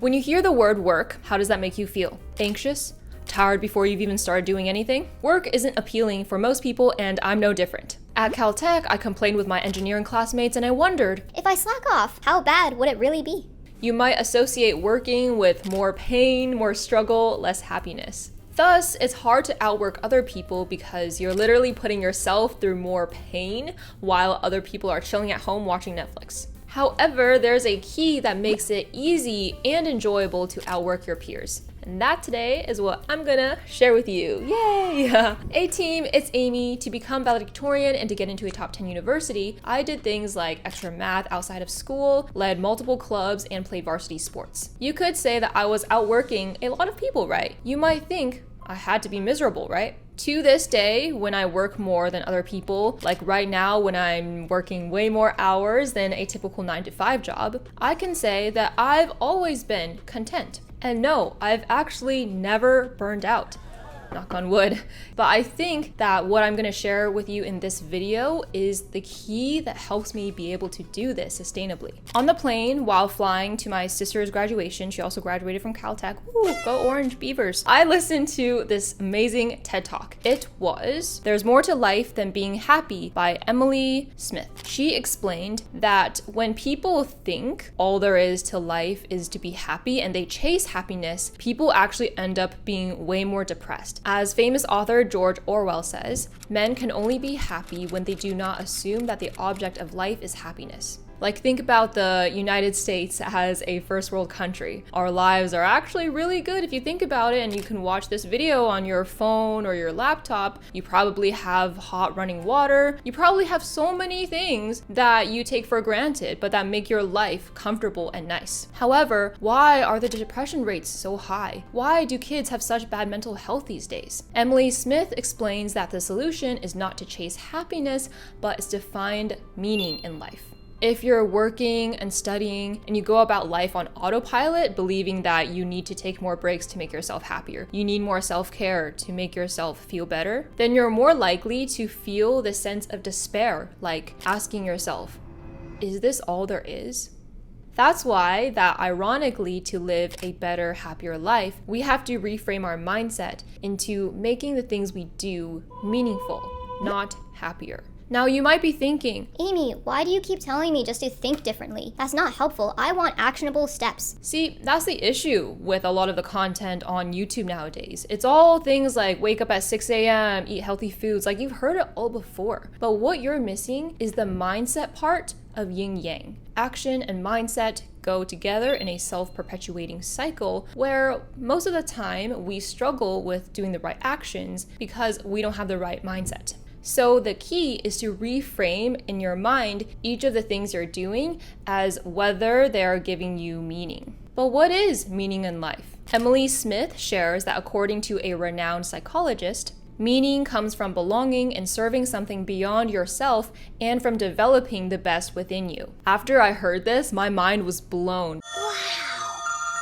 When you hear the word work, how does that make you feel? Anxious? Tired before you've even started doing anything? Work isn't appealing for most people, and I'm no different. At Caltech, I complained with my engineering classmates and I wondered, if I slack off, how bad would it really be? You might associate working with more pain, more struggle, less happiness. Thus, it's hard to outwork other people because you're literally putting yourself through more pain while other people are chilling at home watching Netflix. However, there's a key that makes it easy and enjoyable to outwork your peers. And that today is what I'm gonna share with you. Yay! Hey team, it's Amy. To become valedictorian and to get into a top 10 university, I did things like extra math outside of school, led multiple clubs, and played varsity sports. You could say that I was outworking a lot of people, right? You might think I had to be miserable, right? To this day, when I work more than other people, like right now when I'm working way more hours than a typical 9-to-5 job, I can say that I've always been content. And no, I've actually never burned out. Knock on wood. But I think that what I'm gonna share with you in this video is the key that helps me be able to do this sustainably. On the plane, while flying to my sister's graduation, she also graduated from Caltech. Ooh, go Orange Beavers. I listened to this amazing TED Talk. It was There's More to Life Than Being Happy by Emily Smith. She explained that when people think all there is to life is to be happy and they chase happiness, people actually end up being way more depressed. As famous author George Orwell says, men can only be happy when they do not assume that the object of life is happiness. Like, think about the United States as a first world country. Our lives are actually really good if you think about it, and you can watch this video on your phone or your laptop. You probably have hot running water. You probably have so many things that you take for granted, but that make your life comfortable and nice. However, why are the depression rates so high? Why do kids have such bad mental health these days? Emily Smith explains that the solution is not to chase happiness, but is to find meaning in life. If you're working and studying and you go about life on autopilot, believing that you need to take more breaks to make yourself happier, you need more self-care to make yourself feel better, then you're more likely to feel the sense of despair, like asking yourself, is this all there is? That's why that ironically, to live a better, happier life, we have to reframe our mindset into making the things we do meaningful, not happier. Now you might be thinking, Amy, why do you keep telling me just to think differently? That's not helpful. I want actionable steps. See, that's the issue with a lot of the content on YouTube nowadays. It's all things like wake up at 6 a.m., eat healthy foods, like you've heard it all before. But what you're missing is the mindset part of yin yang. Action and mindset go together in a self-perpetuating cycle where most of the time we struggle with doing the right actions because we don't have the right mindset. So the key is to reframe in your mind each of the things you're doing as whether they're giving you meaning. But what is meaning in life? Emily Smith shares that according to a renowned psychologist, meaning comes from belonging and serving something beyond yourself and from developing the best within you. After I heard this, my mind was blown.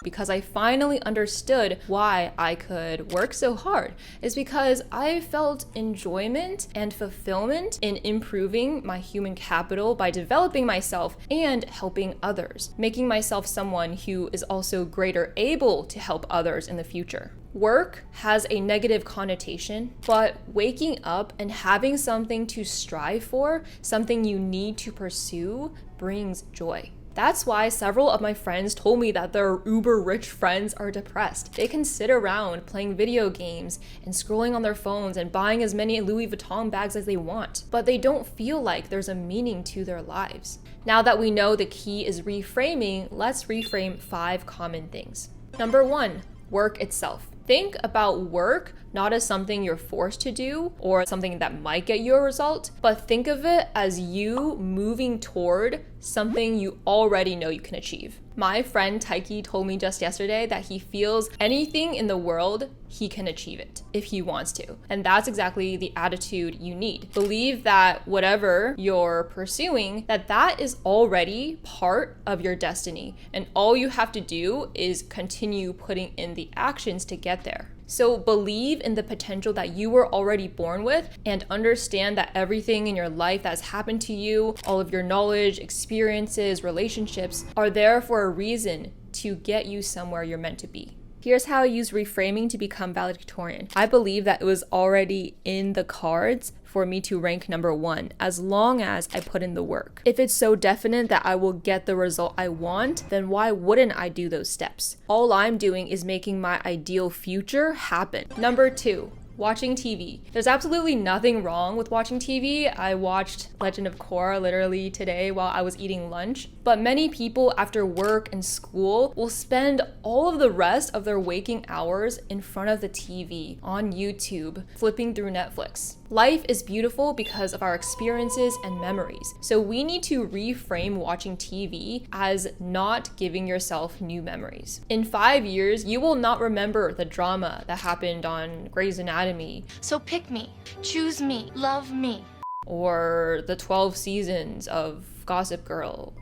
Because I finally understood why I could work so hard. Is because I felt enjoyment and fulfillment in improving my human capital by developing myself and helping others, making myself someone who is also greater able to help others in the future. Work has a negative connotation, but waking up and having something to strive for, something you need to pursue, brings joy. That's why several of my friends told me that their uber rich friends are depressed. They can sit around playing video games and scrolling on their phones and buying as many Louis Vuitton bags as they want, but they don't feel like there's a meaning to their lives. Now that we know the key is reframing, let's reframe 5 common things. Number 1, work itself. Think about work not as something you're forced to do or something that might get you a result, but think of it as you moving toward something you already know you can achieve. My friend Taiki told me just yesterday that he feels anything in the world, he can achieve it if he wants to. And that's exactly the attitude you need. Believe that whatever you're pursuing, that is already part of your destiny. And all you have to do is continue putting in the actions to get there. So believe in the potential that you were already born with and understand that everything in your life that's happened to you, all of your knowledge, experiences, relationships are there for a reason to get you somewhere you're meant to be. Here's how I use reframing to become valedictorian. I believe that it was already in the cards for me to rank number 1 as long as I put in the work. If it's so definite that I will get the result I want, then why wouldn't I do those steps? All I'm doing is making my ideal future happen. Number 2. Watching TV. There's absolutely nothing wrong with watching TV. I watched Legend of Korra literally today while I was eating lunch. But many people after work and school will spend all of the rest of their waking hours in front of the TV, on YouTube, flipping through Netflix. Life is beautiful because of our experiences and memories. So we need to reframe watching TV as not giving yourself new memories. In 5 years, you will not remember the drama that happened on Grey's Anatomy. So pick me, choose me, love me. Or the 12 seasons of Gossip Girl.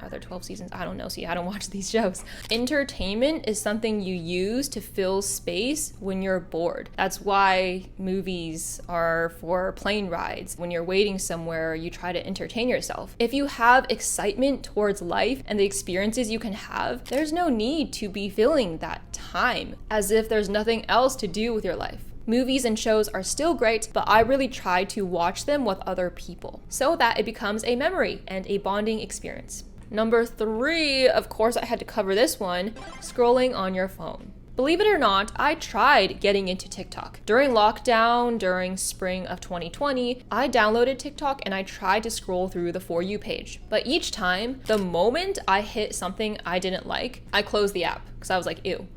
Are there 12 seasons? I don't know. See, I don't watch these shows. Entertainment is something you use to fill space when you're bored. That's why movies are for plane rides. When you're waiting somewhere, you try to entertain yourself. If you have excitement towards life and the experiences you can have, there's no need to be filling that time as if there's nothing else to do with your life. Movies and shows are still great, but I really try to watch them with other people so that it becomes a memory and a bonding experience. Number 3, of course I had to cover this one, scrolling on your phone. Believe it or not, I tried getting into TikTok. During lockdown, during spring of 2020, I downloaded TikTok and I tried to scroll through the For You page. But each time, the moment I hit something I didn't like, I closed the app because I was like, ew.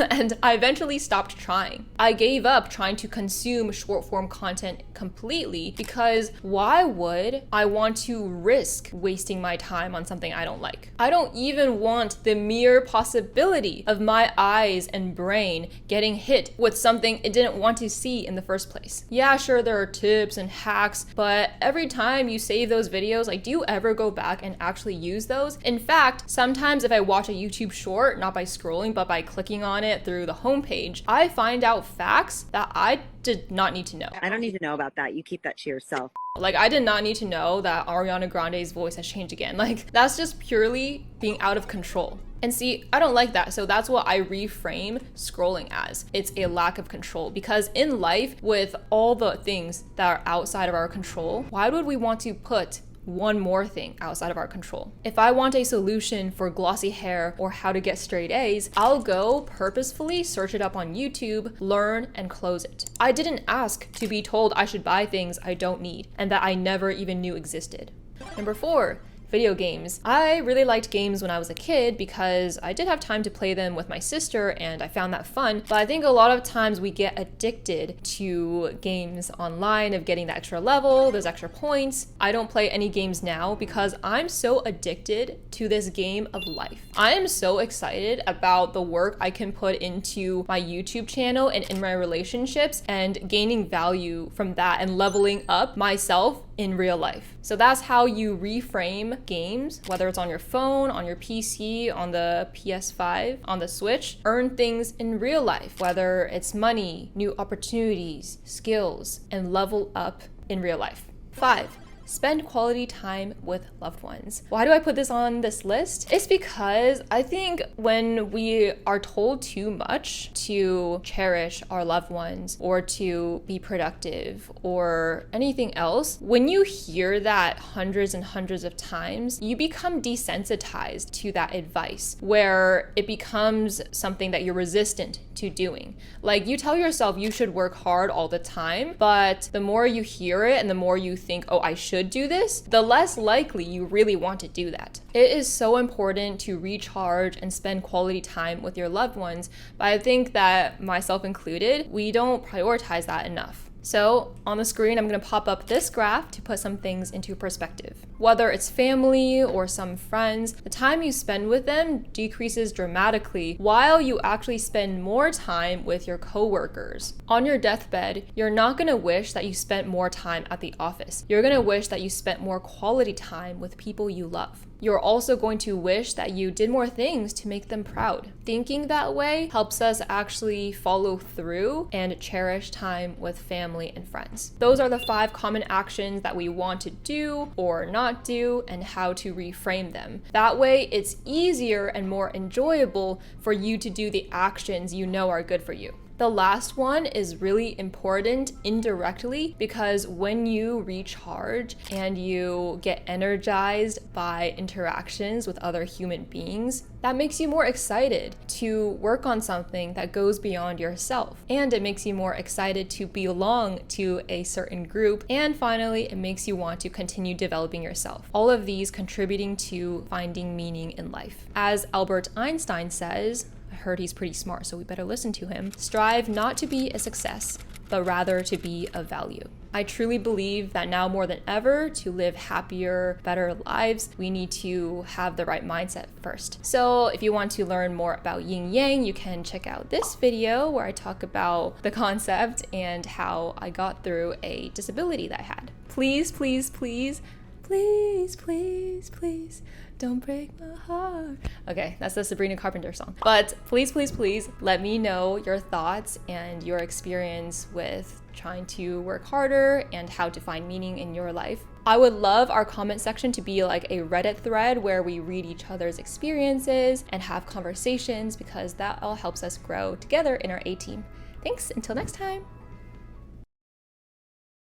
And I eventually stopped trying. I gave up trying to consume short form content completely because why would I want to risk wasting my time on something I don't like? I don't even want the mere possibility of my eyes and brain getting hit with something it didn't want to see in the first place. Yeah, sure, there are tips and hacks, but every time you save those videos, like, do you ever go back and actually use those? In fact, sometimes if I watch a YouTube short, not by scrolling, but by clicking on it through the homepage, I find out facts that I did not need to know. I don't need to know about that. You keep that to yourself. Like, I did not need to know that Ariana Grande's voice has changed again. Like, that's just purely being out of control. And see, I don't like that. So that's what I reframe scrolling as. It's a lack of control, because in life, with all the things that are outside of our control, why would we want to put one more thing outside of our control? If I want a solution for glossy hair or how to get straight A's, I'll go purposefully search it up on YouTube, learn, and close it. I didn't ask to be told I should buy things I don't need and that I never even knew existed. Number 4, video games. I really liked games when I was a kid because I did have time to play them with my sister and I found that fun. But I think a lot of times we get addicted to games online, of getting the extra level, those extra points. I don't play any games now because I'm so addicted to this game of life. I am so excited about the work I can put into my YouTube channel and in my relationships and gaining value from that and leveling up myself in real life. So that's how you reframe games, whether it's on your phone, on your PC, on the PS5, on the Switch. Earn things in real life, whether it's money, new opportunities, skills, and level up in real life. 5, spend quality time with loved ones. Why do I put this on this list? It's because I think when we are told too much to cherish our loved ones or to be productive or anything else, when you hear that hundreds and hundreds of times, you become desensitized to that advice, where it becomes something that you're resistant to doing. Like, you tell yourself you should work hard all the time, but the more you hear it and the more you think, oh, I should do this, the less likely you really want to do that. It is so important to recharge and spend quality time with your loved ones, but I think that, myself included, we don't prioritize that enough. So on the screen, I'm going to pop up this graph to put some things into perspective. Whether it's family or some friends, the time you spend with them decreases dramatically while you actually spend more time with your coworkers. On your deathbed, you're not going to wish that you spent more time at the office. You're going to wish that you spent more quality time with people you love. You're also going to wish that you did more things to make them proud. Thinking that way helps us actually follow through and cherish time with family and friends. Those are the 5 common actions that we want to do or not do and how to reframe them. That way, it's easier and more enjoyable for you to do the actions you know are good for you. The last one is really important indirectly because when you recharge and you get energized by interactions with other human beings, that makes you more excited to work on something that goes beyond yourself. And it makes you more excited to belong to a certain group. And finally, it makes you want to continue developing yourself. All of these contributing to finding meaning in life. As Albert Einstein says, I heard he's pretty smart, so we better listen to him. Strive not to be a success, but rather to be of value. I truly believe that now more than ever, to live happier, better lives, we need to have the right mindset first. So if you want to learn more about yin yang, you can check out this video where I talk about the concept and how I got through a disability that I had. Please, please, please, please, please, please, don't break my heart. Okay, that's the Sabrina Carpenter song. But please, please, please let me know your thoughts and your experience with trying to work harder and how to find meaning in your life. I would love our comment section to be like a Reddit thread where we read each other's experiences and have conversations because that all helps us grow together in our A-team. Thanks, until next time.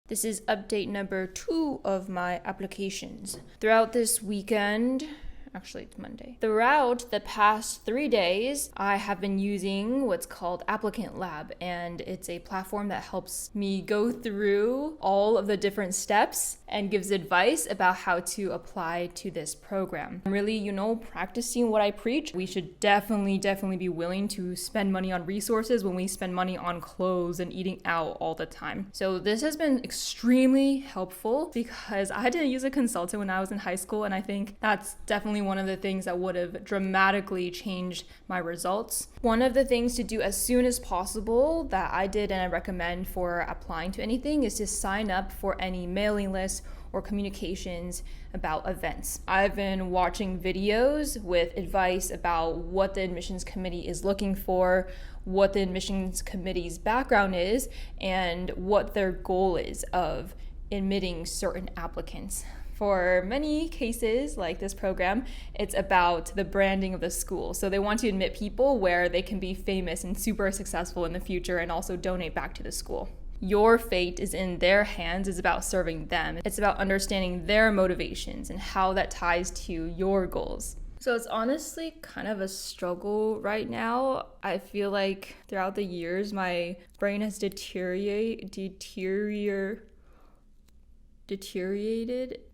This is update number 2 of my applications. Throughout this weekend, actually it's Monday. Throughout the past 3 days, I have been using what's called Applicant Lab, and it's a platform that helps me go through all of the different steps and gives advice about how to apply to this program. I'm really, practicing what I preach. We should definitely be willing to spend money on resources when we spend money on clothes and eating out all the time. So this has been extremely helpful because I had to use a consultant when I was in high school, and I think that's definitely one of the things that would have dramatically changed my results. One of the things to do as soon as possible that I did and I recommend for applying to anything is to sign up for any mailing lists or communications about events. I've been watching videos with advice about what the admissions committee is looking for, what the admissions committee's background is, and what their goal is of admitting certain applicants. For many cases like this program, it's about the branding of the school. So they want to admit people where they can be famous and super successful in the future and also donate back to the school. Your fate is in their hands. It's about serving them. It's about understanding their motivations and how that ties to your goals. So it's honestly kind of a struggle right now. I feel like throughout the years, my brain has deteriorated.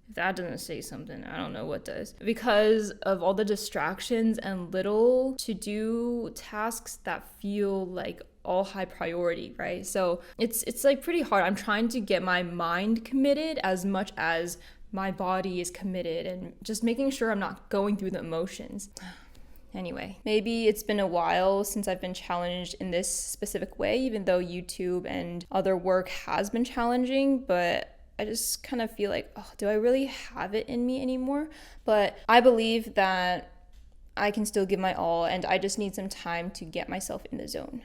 If that doesn't say something, I don't know what does. Because of all the distractions and little to-do tasks that feel like all high priority, right? So it's like pretty hard. I'm trying to get my mind committed as much as my body is committed and just making sure I'm not going through the emotions. Anyway, maybe it's been a while since I've been challenged in this specific way, even though YouTube and other work has been challenging, but I just kind of feel like, do I really have it in me anymore? But I believe that I can still give my all, and I just need some time to get myself in the zone.